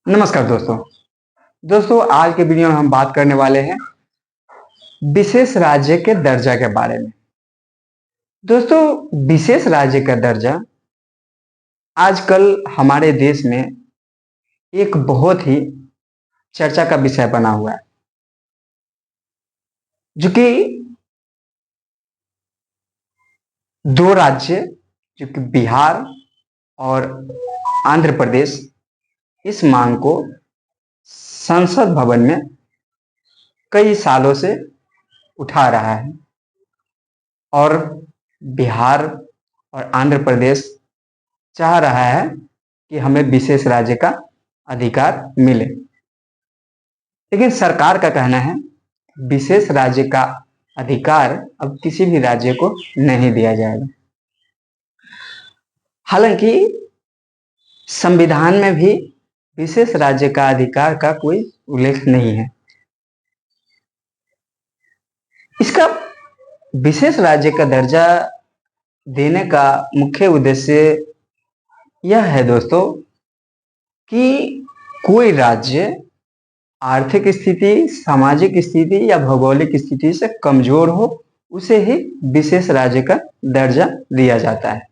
नमस्कार दोस्तों। आज के वीडियो में हम बात करने वाले हैं विशेष राज्य के दर्जा के बारे में। दोस्तों, विशेष राज्य का दर्जा आजकल हमारे देश में एक बहुत ही चर्चा का विषय बना हुआ है, जो कि दो राज्य जो कि बिहार और आंध्र प्रदेश इस मांग को संसद भवन में कई सालों से उठा रहा है और बिहार और आंध्र प्रदेश चाह रहा है कि हमें विशेष राज्य का अधिकार मिले। लेकिन सरकार का कहना है विशेष राज्य का अधिकार अब किसी भी राज्य को नहीं दिया जाएगा। हालांकि संविधान में भी विशेष राज्य का अधिकार का कोई उल्लेख नहीं है। इसका विशेष राज्य का दर्जा देने का मुख्य उद्देश्य यह है दोस्तों कि कोई राज्य आर्थिक स्थिति, सामाजिक स्थिति या भौगोलिक स्थिति से कमजोर हो, उसे ही विशेष राज्य का दर्जा दिया जाता है।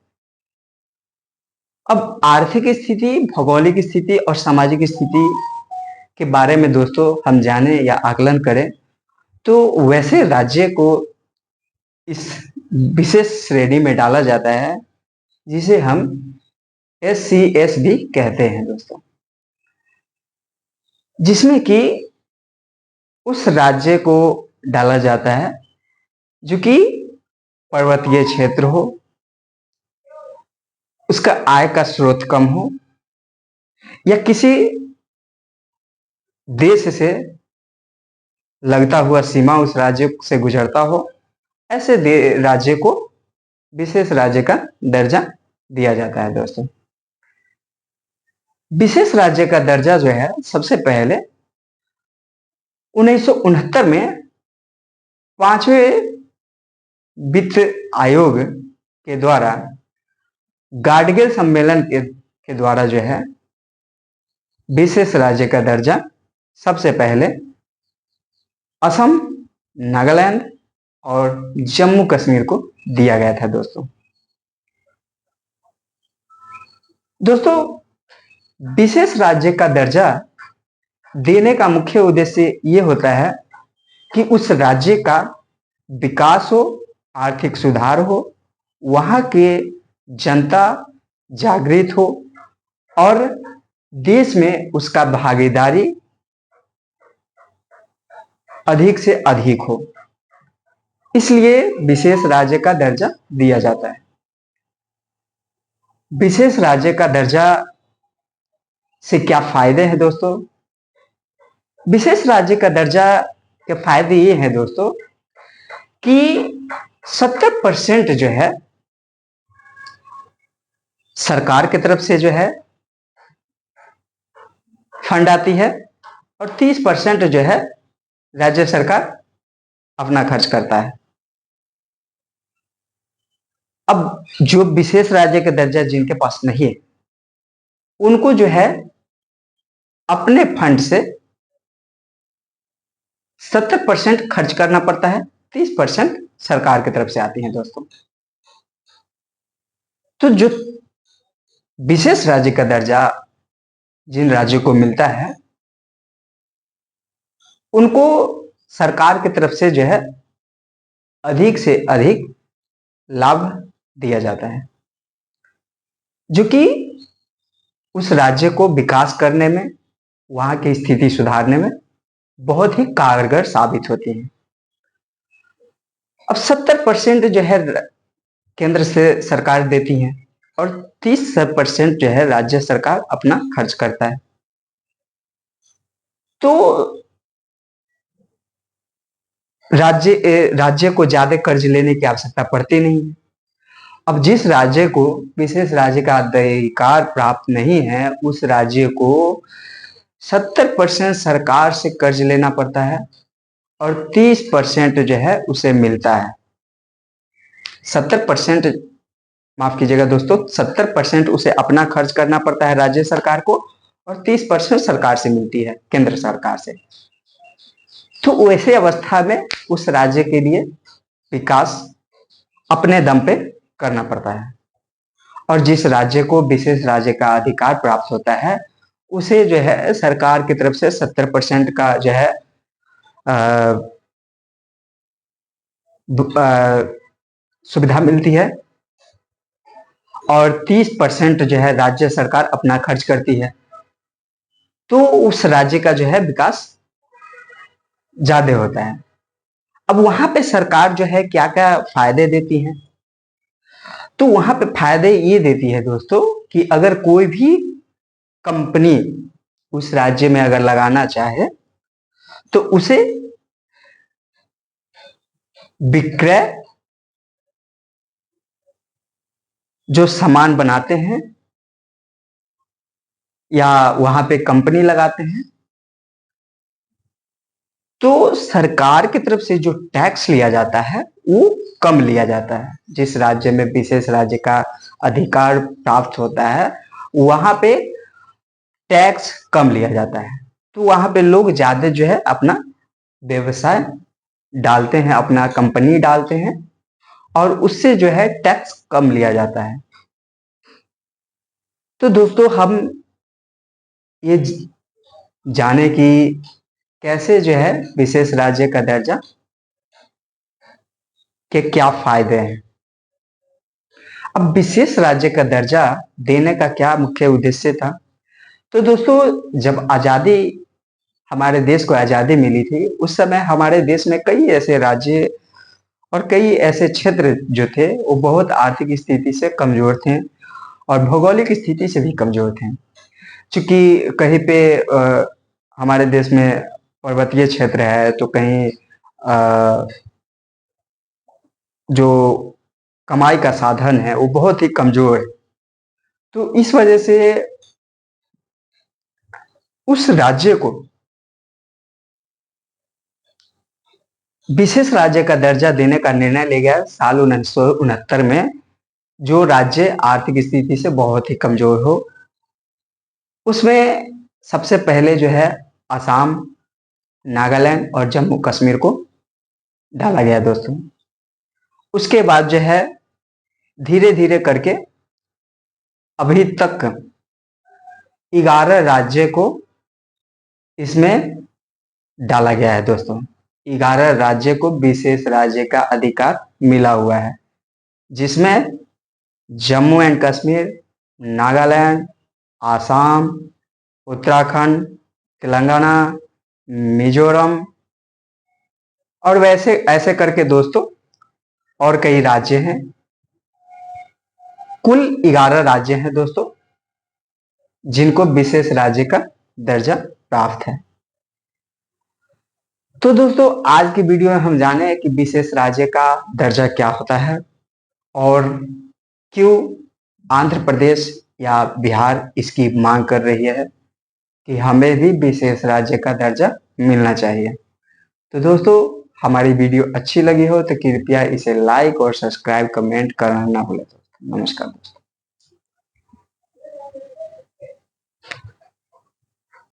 अब आर्थिक स्थिति, भौगोलिक स्थिति और सामाजिक स्थिति के बारे में दोस्तों हम जाने या आकलन करें तो वैसे राज्य को इस विशेष श्रेणी में डाला जाता है जिसे हम SCS भी कहते हैं दोस्तों, जिसमें कि उस राज्य को डाला जाता है जो कि पर्वतीय क्षेत्र हो, उसका आय का स्रोत कम हो या किसी देश से लगता हुआ सीमा उस राज्य से गुजरता हो, ऐसे राज्य को विशेष राज्य का दर्जा दिया जाता है दोस्तों। विशेष राज्य का दर्जा जो है सबसे पहले 1969 में 5वें वित्त आयोग के द्वारा गाडगिल सम्मेलन के द्वारा जो है विशेष राज्य का दर्जा सबसे पहले असम, नागालैंड और जम्मू कश्मीर को दिया गया था दोस्तों। विशेष राज्य का दर्जा देने का मुख्य उद्देश्य ये होता है कि उस राज्य का विकास हो, आर्थिक सुधार हो, वहां के जनता जागृत हो और देश में उसका भागीदारी अधिक से अधिक हो, इसलिए विशेष राज्य का दर्जा दिया जाता है। विशेष राज्य का दर्जा से क्या फायदे हैं दोस्तों? विशेष राज्य का दर्जा के फायदे ये हैं दोस्तों कि 70% जो है सरकार की तरफ से जो है फंड आती है और 30% जो है राज्य सरकार अपना खर्च करता है। अब जो विशेष राज्य का दर्जा जिनके पास नहीं है, उनको जो है अपने फंड से 70% खर्च करना पड़ता है, 30% सरकार की तरफ से आती है दोस्तों। तो जो विशेष राज्य का दर्जा जिन राज्यों को मिलता है, उनको सरकार की तरफ से जो है अधिक से अधिक लाभ दिया जाता है, जो कि उस राज्य को विकास करने में, वहां की स्थिति सुधारने में बहुत ही कारगर साबित होती है। अब 70% जो है केंद्र से सरकार देती है और 30% जो है राज्य सरकार अपना खर्च करता है। तो राज्य को ज्यादा कर्ज लेने की आवश्यकता पड़ती नहीं है। अब जिस राज्य को विशेष राज्य का अधिकार प्राप्त नहीं है, उस राज्य को 70% सरकार से कर्ज लेना पड़ता है और 30% जो है उसे मिलता है। 70%, माफ कीजिएगा दोस्तों, 70% उसे अपना खर्च करना पड़ता है राज्य सरकार को और 30% सरकार से मिलती है, केंद्र सरकार से। तो वैसे अवस्था में उस राज्य के लिए विकास अपने दम पे करना पड़ता है, और जिस राज्य को विशेष राज्य का अधिकार प्राप्त होता है उसे जो है सरकार की तरफ से 70% का जो है सुविधा मिलती है, और 30% जो है राज्य सरकार अपना खर्च करती है। तो उस राज्य का जो है विकास ज्यादा होता है। अब वहां पे सरकार जो है क्या क्या फायदे देती है, तो वहां पे फायदे ये देती है दोस्तों कि अगर कोई भी कंपनी उस राज्य में अगर लगाना चाहे तो उसे विक्रय, जो सामान बनाते हैं या वहां पे कंपनी लगाते हैं, तो सरकार की तरफ से जो टैक्स लिया जाता है वो कम लिया जाता है। जिस राज्य में विशेष राज्य का अधिकार प्राप्त होता है वहां पे टैक्स कम लिया जाता है, तो वहां पे लोग ज्यादा जो है अपना व्यवसाय डालते हैं, अपना कंपनी डालते हैं, और उससे जो है टैक्स कम लिया जाता है। तो दोस्तों हम ये जाने कि कैसे जो है विशेष राज्य का दर्जा के क्या फायदे हैं। अब विशेष राज्य का दर्जा देने का क्या मुख्य उद्देश्य था, तो दोस्तों जब आजादी, हमारे देश को आजादी मिली थी, उस समय हमारे देश में कई ऐसे राज्य और कई ऐसे क्षेत्र जो थे वो बहुत आर्थिक स्थिति से कमजोर थे और भौगोलिक स्थिति से भी कमजोर थे। क्योंकि कहीं पे हमारे देश में पर्वतीय क्षेत्र है, तो कहीं जो कमाई का साधन है वो बहुत ही कमजोर है। तो इस वजह से उस राज्य को विशेष राज्य का दर्जा देने का निर्णय लिया गया साल 1969 में। जो राज्य आर्थिक स्थिति से बहुत ही कमजोर हो, उसमें सबसे पहले जो है असम, नागालैंड और जम्मू कश्मीर को डाला गया दोस्तों। उसके बाद जो है धीरे धीरे करके अभी तक 11 राज्य को इसमें डाला गया है दोस्तों। 11 राज्य को विशेष राज्य का अधिकार मिला हुआ है, जिसमें जम्मू एंड कश्मीर, नागालैंड, आसाम, उत्तराखंड, तेलंगाना, मिजोरम और वैसे ऐसे करके दोस्तों और कई राज्य हैं। कुल 11 राज्य हैं दोस्तों जिनको विशेष राज्य का दर्जा प्राप्त है। तो दोस्तों आज की वीडियो में हम जाने कि विशेष राज्य का दर्जा क्या होता है और क्यों आंध्र प्रदेश या बिहार इसकी मांग कर रही है कि हमें भी विशेष राज्य का दर्जा मिलना चाहिए। तो दोस्तों हमारी वीडियो अच्छी लगी हो तो कृपया इसे लाइक और सब्सक्राइब कमेंट करना ना भूलें। नमस्कार दोस्तों।